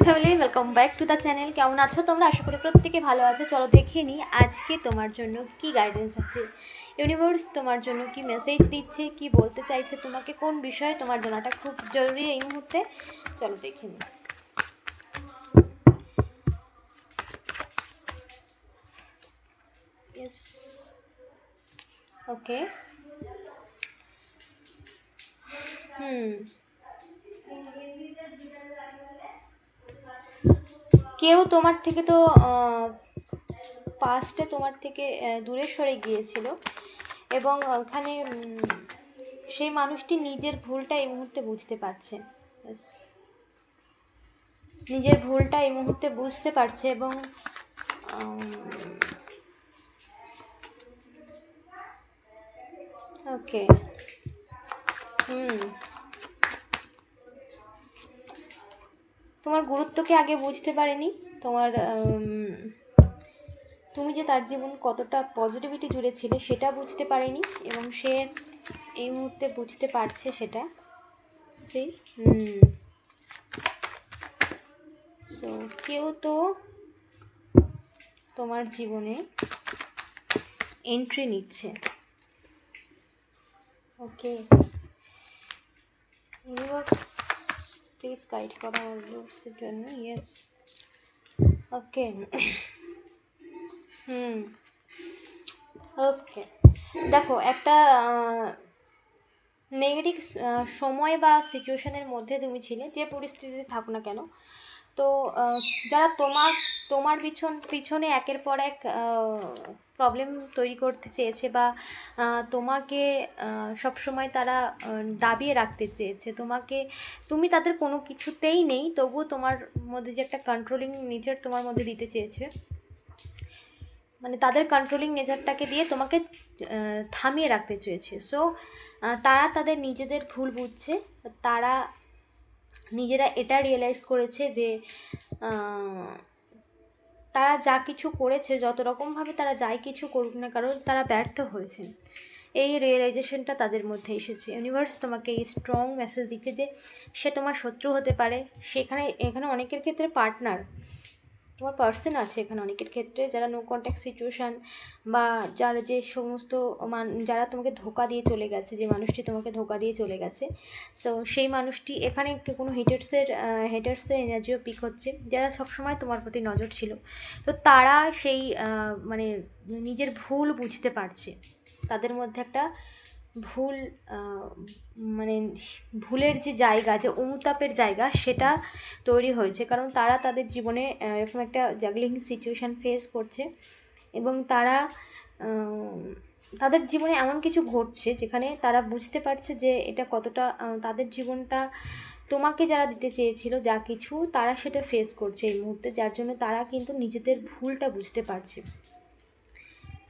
Family welcome back to the channel. কেমন আছো তোমরা? আশা করি প্রত্যেকে ভালো আছো। চলো দেখে নিই আজকে তোমার জন্য কি গাইডেন্স আছে, ইউনিভার্স তোমার জন্য কি মেসেজ দিচ্ছে, কি বলতে চাইছে তোমাকে, কোন বিষয়ে তোমার জানাটা খুব জরুরি এই মুহূর্তে। চলো দেখে নিই। ইয়েস, ওকে। কেউ তোমার থেকে তো পাস্টে তোমার থেকে দূরে সরে গিয়েছিল এবং ওখানে সেই মানুষটি নিজের ভুলটা এই মুহূর্তে বুঝতে পারছে। নিজের ভুলটা এই মুহূর্তে বুঝতে পারছে এবং ওকে তোমার গুরুত্বকে আগে বুঝতে পারেনি, তোমার তুমি যে তার জীবন কতটা পজিটিভিটি জুড়ে ছিলে সেটা বুঝতে পারেনি এবং সে এই মুহূর্তে বুঝতে পারছে সেটা। সেই সো কেউ তো তোমার জীবনে এন্ট্রি নিচ্ছে। ওকে, ইউনিভার্স প্লিজ গাইড করো আমার ভিউয়ার্সের জন্য। ইয়েস, ওকে। ওকে, দেখো একটা নেগেটিভ সময় বা সিচুয়েশনের মধ্যে তুমি ছিলে, যে পরিস্থিতিতে থাকো না কেন। তো যারা তোমার পিছনে একের পর এক প্রবলেম তৈরি করতে চেয়েছে বা তোমাকে সবসময় তারা দাবিয়ে রাখতে চেয়েছে, তুমি তাদের কোনো কিছুতেই নেই, তবুও তোমার মধ্যে যে একটা কন্ট্রোলিং নেচার তোমার মধ্যে দিতে চেয়েছে, মানে তাদের কন্ট্রোলিং নেচারটাকে দিয়ে তোমাকে থামিয়ে রাখতে চেয়েছে। সো তারা তাদের নিজেদের ভুল বুঝছে, তারা নিজেরা এটা রিয়েলাইজ করেছে যে তারা যা কিছু করেছে, যত রকমভাবে তারা যাই কিছু করুক না কারণ তারা ব্যর্থ হয়েছে। এই রিয়েলাইজেশনটা তাদের মধ্যে এসেছে। ইউনিভার্স তোমাকে এই স্ট্রং মেসেজ দিচ্ছে যে সে তোমার শত্রু হতে পারে, এখানে অনেকের ক্ষেত্রে পার্টনার, তোমার পার্সন আছে এখানে অনেকের ক্ষেত্রে, যারা নো কন্ট্যাক্ট সিচুয়েশান বা যারা যে সমস্ত যারা তোমাকে ধোকা দিয়ে চলে গেছে, যে মানুষটি তোমাকে ধোকা দিয়ে চলে গেছে, সো সেই মানুষটি এখানে কোনো হেটার্সের এনার্জিও পিক হচ্ছে, যারা সবসময় তোমার প্রতি নজর ছিল। তো তারা সেই মানে নিজের ভুল বুঝতে পারছে, তাদের মধ্যে একটা ভুল মানে ভুলের যে জায়গা, যে অনুতাপের জায়গা, সেটা তৈরি হয়েছে, কারণ তারা তাদের জীবনে এরকম একটা জাগলিং সিচুয়েশান ফেস করছে এবং তাদের জীবনে এমন কিছু ঘটছে যেখানে তারা বুঝতে পারছে যে এটা কতটা তাদের জীবনটা তোমাকে যারা দিতে চেয়েছিল যা কিছু, তারা সেটা ফেস করছে এই মুহূর্তে, যার জন্য তারা কিন্তু নিজেদের ভুলটা বুঝতে পারছে।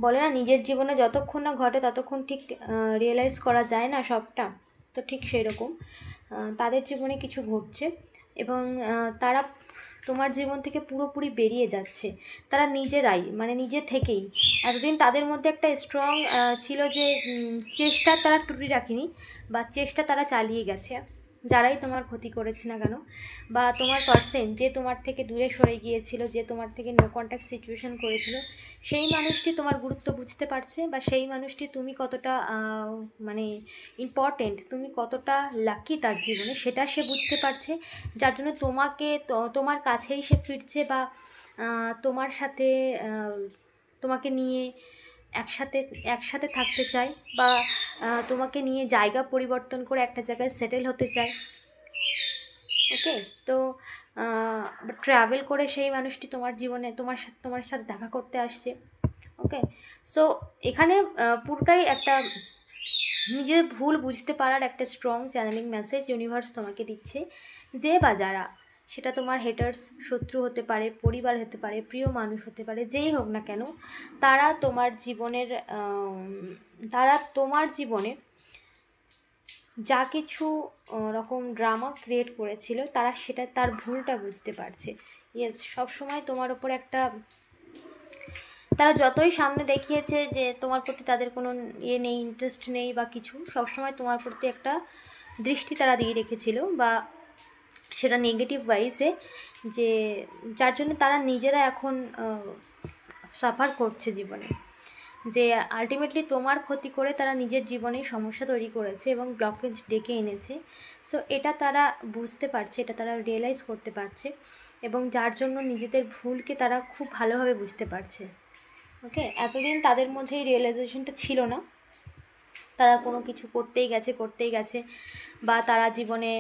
বলে না, নিজের জীবনে যতক্ষণ না ঘটে ততক্ষণ ঠিক রিয়েলাইজ করা যায় না সবটা, তো ঠিক সেই রকম তাদের জীবনে কিছু ঘটছে এবং তারা তোমার জীবন থেকে পুরোপুরি বেরিয়ে যাচ্ছে। তারা নিজেরাই, মানে নিজে থেকেই, এতদিন তাদের মধ্যে একটা স্ট্রং ছিল যে চেষ্টা তারা ত্রুটি রাখেনি বা চেষ্টা তারা চালিয়ে গেছে, যারাই তোমার ক্ষতি করেছে না কেন, বা তোমার পার্সন যে তোমার থেকে দূরে সরে গিয়েছিল, যে তোমার থেকে নো কন্ট্যাক্ট সিচুয়েশান করেছিল, সেই মানুষটি তোমার গুরুত্ব বুঝতে পারছে বা সেই মানুষটি তুমি কতটা মানে ইম্পর্টেন্ট, তুমি কতটা লাকি তার জীবনে, সেটা সে বুঝতে পারছে, যার জন্য তোমার কাছেই সে ফিরছে বা তোমার সাথে তোমাকে নিয়ে একসাথে থাকতে চায় বা তোমাকে নিয়ে জায়গা পরিবর্তন করে একটা জায়গায় সেটেল হতে চায়। ওকে, তো ট্রাভেল করে সেই মানুষটি তোমার জীবনে তোমার সাথে দেখা করতে আসছে। ওকে, সো এখানে পুরোটাই একটা নিজের ভুল বুঝতে পারার একটা স্ট্রং চ্যানেলিং মেসেজ ইউনিভার্স তোমাকে দিচ্ছে, যে বা যারা, সেটা তোমার হেটার্স, শত্রু হতে পারে, পরিবার হতে পারে, প্রিয় মানুষ হতে পারে, যেই হোক না কেন, তারা তোমার জীবনে যা কিছু রকম ড্রামা ক্রিয়েট করেছিল, তার ভুলটা বুঝতে পারছে। ইয়েস, সবসময় তোমার ওপর একটা, তারা যতই সামনে দেখিয়েছে যে তোমার প্রতি তাদের কোনো নেই, ইন্টারেস্ট নেই বা কিছু, সবসময় তোমার প্রতি একটা দৃষ্টি তারা দিয়ে রেখেছিল বা সেটা নেগেটিভ ওয়াইজে, যে যার জন্য তারা নিজেরা এখন সাফার করছে জীবনে, যে আলটিমেটলি তোমার ক্ষতি করে তারা নিজের জীবনেই সমস্যা তৈরি করেছে এবং ব্লকেজ ডেকে এনেছে। সো এটা তারা বুঝতে পারছে, এটা তারা রিয়েলাইজ করতে পারছে, এবং যার জন্য নিজেদের ভুলকে তারা খুব ভালোভাবে বুঝতে পারছে। ওকে, এতদিন তাদের মধ্যে এই রিয়েলাইজেশনটা ছিল না, তারা কোনো কিছু করতেই গেছে, বা তারা জীবনে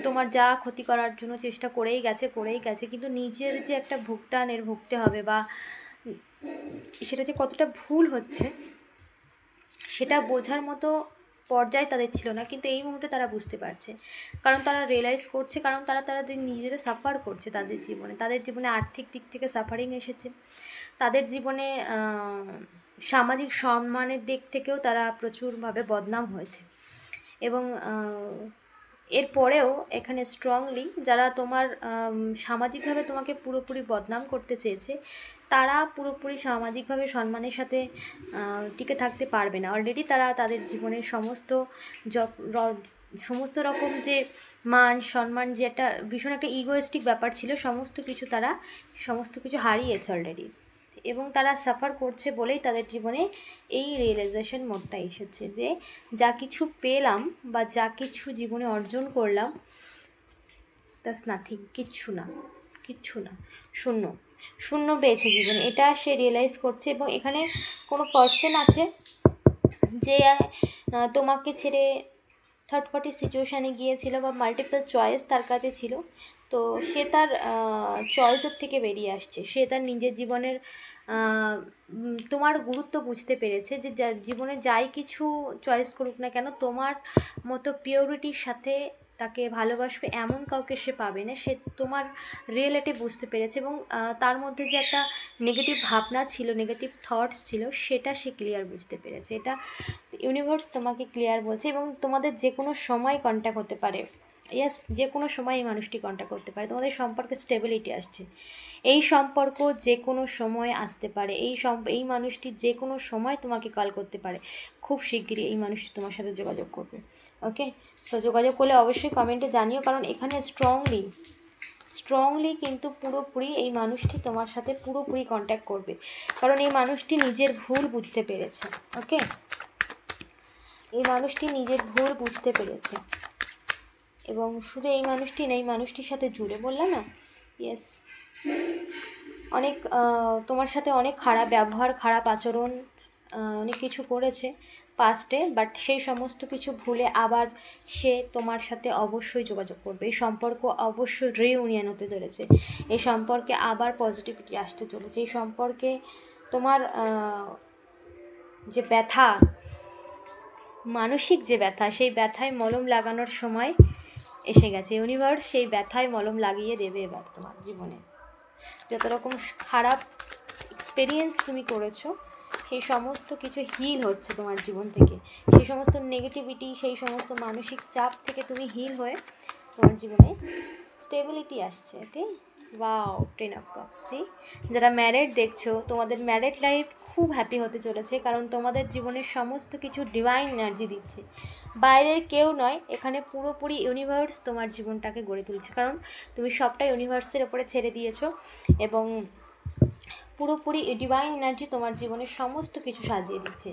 তোমার যা ক্ষতি করার জন্য চেষ্টা করেই গেছে, কিন্তু নিজের যে একটা ভুগতানের ভুগতে হবে, বা সেটা যে কতটা ভুল হচ্ছে সেটা বোঝার মতো পর্যায়ে তাদের ছিল না, কিন্তু এই মুহূর্তে তারা বুঝতে পারছে, কারণ তারা রিয়েলাইজ করছে, কারণ তাদের নিজেরা সাফার করছে তাদের জীবনে আর্থিক দিক থেকে সাফারিং এসেছে, তাদের জীবনে সামাজিক সম্মানের দিক থেকেও তারা প্রচুরভাবে বদনাম হয়েছে, এবং এরপরেও এখানে স্ট্রংলি যারা তোমার সামাজিকভাবে তোমাকে পুরোপুরি বদনাম করতে চেয়েছে, তারা পুরোপুরি সামাজিকভাবে সম্মানের সাথে টিকে থাকতে পারবে না। অলরেডি তারা তাদের জীবনের সমস্ত রকম যে মান সম্মান, যে একটা ভীষণ একটা ইগোয়েস্টিক ব্যাপার ছিল, সমস্ত কিছু হারিয়েছে অলরেডি, এবং তারা সাফার করছে বলেই তাদের জীবনে এই রিয়েলাইজেশন মোডটা এসেছে, যে যা কিছু পেলাম বা যা কিছু জীবনে অর্জন করলাম, দ্যাটস নাথিং, কিচ্ছু না, শূন্য পেয়েছে জীবনে, এটা সে রিয়েলাইজ করছে। এবং এখানে কোনো পার্সন আছে যে তোমাকে ছেড়ে থার্ড পার্টি সিচুয়েশানে গিয়েছিল, বা মাল্টিপল চয়েস তার কাছে ছিল, তো সে তার চয়েসের থেকে বেরিয়ে আসছে, সে তার নিজের জীবনের তোমার গুরুত্ব বুঝতে পেরেছে, যে জীবনে যাই কিছু চয়েস করুক না কেন, তোমার মতো পিওরিটির সাথে তাকে ভালোবাসবে এমন কাউকে সে পাবে না, সে তোমার রিয়েলিটি বুঝতে পেরেছে, এবং তার মধ্যে যে একটা নেগেটিভ ভাবনা ছিল, নেগেটিভ থটস ছিল, সেটা সে ক্লিয়ার বুঝতে পেরেছে। এটা ইউনিভার্স তোমাকে ক্লিয়ার বলছে, এবং তোমাদের যে কোনো সময় কন্ট্যাক্ট হতে পারে, ইয়াস, যে কোনো সময় এই মানুষটি কন্ট্যাক্ট করতে পারে, তোমাদের সম্পর্কে স্টেবিলিটি আসছে, এই সম্পর্ক যে কোনো সময় আসতে পারে, এই মানুষটি যে কোনো সময় তোমাকে কল করতে পারে, খুব শিগগিরই এই মানুষটি তোমার সাথে যোগাযোগ করবে। ওকে, সো যোগাযোগ করলে অবশ্যই কমেন্টে জানিও, কারণ এখানে স্ট্রংলি কিন্তু পুরোপুরি এই মানুষটি তোমার সাথে পুরোপুরি কন্ট্যাক্ট করবে, কারণ এই মানুষটি নিজের ভুল বুঝতে পেরেছে। ওকে, এই মানুষটি নিজের ভুল বুঝতে পেরেছে, এবং শুধু এই মানুষটি না, এই মানুষটির সাথে জুড়ে, বললাম না, ইয়েস, অনেক তোমার সাথে অনেক খারাপ ব্যবহার, খারাপ আচরণ, অনেক কিছু করেছে পাস্টে, বাট সেই সমস্ত কিছু ভুলে আবার সে তোমার সাথে অবশ্যই যোগাযোগ করবে, এই সম্পর্ক অবশ্যই রিইউনিয়ন হতে চলেছে, এই সম্পর্কে আবার পজিটিভিটি আসতে চলেছে, এই সম্পর্কে তোমার যে ব্যথা, মানসিক যে ব্যথা, সেই ব্যথায় মলম লাগানোর সময় এসে গেছে, ইউনিভার্স সেই ব্যথায় মলম লাগিয়ে দেবে এবার তোমার জীবনে। যত রকম খারাপ এক্সপেরিয়েন্স তুমি করেছো, সেই সমস্ত কিছু হিল হচ্ছে তোমার জীবন থেকে, সেই সমস্ত নেগেটিভিটি, সেই সমস্ত মানসিক চাপ থেকে তুমি হিল হয়ে তোমার জীবনে স্টেবিলিটি আসছে। ওকে, ওয়াও, 10 অফ কাপস। যারা ম্যারেড দেখছো, তোমাদের ম্যারেড লাইফ খুব হ্যাপি হতে চলেছে, কারণ তোমাদের জীবনের সমস্ত কিছু ডিভাইন এনার্জি দিচ্ছে, বাইরের কেউ নয়, এখানে পুরোপুরি ইউনিভার্স তোমার জীবনটাকে গড়ে তুলছে, কারণ তুমি সবটা ইউনিভার্সের ওপরে ছেড়ে দিয়েছো, এবং পুরোপুরি ডিভাইন এনার্জি তোমার জীবনের সমস্ত কিছু সাজিয়ে দিচ্ছে,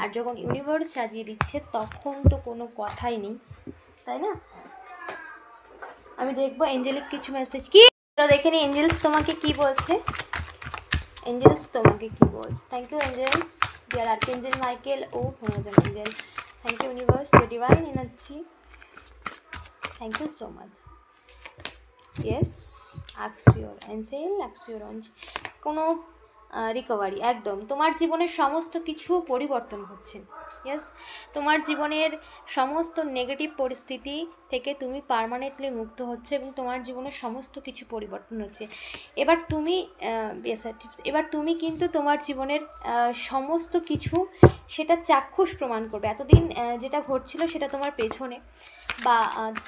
আর যখন ইউনিভার্স সাজিয়ে দিচ্ছে তখন তো কোনো কথাই নেই, তাই না? আমি দেখবো এঞ্জেলিক কিছু মেসেজ, কি দেখে নি এঞ্জেলস তোমাকে কি বলছে, thank you angels, dear archangel Michael, ও হনুজন angel, thank you universe, your divine energy, thank you so much. Yes, আক্সিওর এঞ্জেল, আক্সিওর কোনো রিকভারি, একদম তোমার জীবনের সমস্ত কিছু পরিবর্তন হচ্ছে। ইয়েস, তোমার জীবনের সমস্ত নেগেটিভ পরিস্থিতি থেকে তুমি পার্মানেন্টলি মুক্ত হচ্ছে, এবং তোমার জীবনের সমস্ত কিছু পরিবর্তন হচ্ছে। এবার তুমি কিন্তু তোমার জীবনের সমস্ত কিছু সেটা চাক্ষুষ প্রমাণ করবে। এতদিন যেটা ঘটছিল সেটা তোমার পেছনে, বা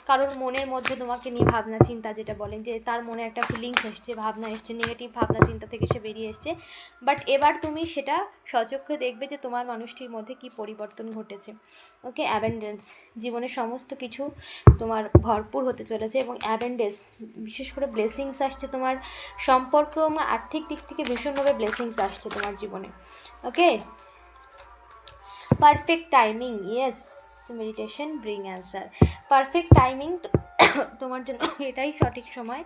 কারোর মনের মধ্যে তোমাকে নিয়ে ভাবনা চিন্তা, যেটা বলেন যে তার মনে একটা ফিলিংস এসছে, ভাবনা এসছে, নেগেটিভ ভাবনা চিন্তা থেকে সে বেরিয়ে এসছে, বাট এবার তুমি সেটা সচক্ষে দেখবে যে তোমার মানুষটির মধ্যে কী পরিবর্তন পরিবর্তন ঘটেছে। ওকে, অ্যাবেন্ডেন্স, জীবনের সমস্ত কিছু তোমার ভরপুর হতে চলেছে এবং অ্যাবেন্ডেন্স, বিশেষ করে ব্লেসিংস আসছে তোমার সম্পর্ক এবং আর্থিক দিক থেকে ভীষণভাবে ব্লেসিংস আসছে তোমার জীবনে। Okay, perfect timing, yes, meditation bring answer. Perfect timing তোমার জন্য এটাই সঠিক সময়।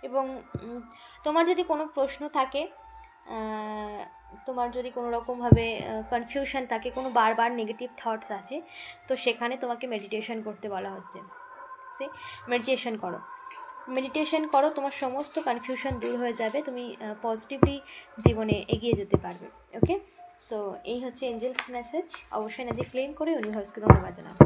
এবং তোমার যদি কোনো প্রশ্ন থাকে, তোমার যদি কোনো রকমভাবে কনফিউশন থাকে, কোনো বারবার নেগেটিভ থটস আছে, তো সেখানে তোমাকে মেডিটেশন করতে বলা হচ্ছে। মেডিটেশন করো, তোমার সমস্ত কনফিউশন দূর হয়ে যাবে, তুমি পজিটিভলি জীবনে এগিয়ে যেতে পারবে। ওকে, সো এই হচ্ছে এঞ্জেলস মেসেজ। অবশ্যই নিজে ক্লেম করে ইউনিভার্সকে ধন্যবাদ জানাবো।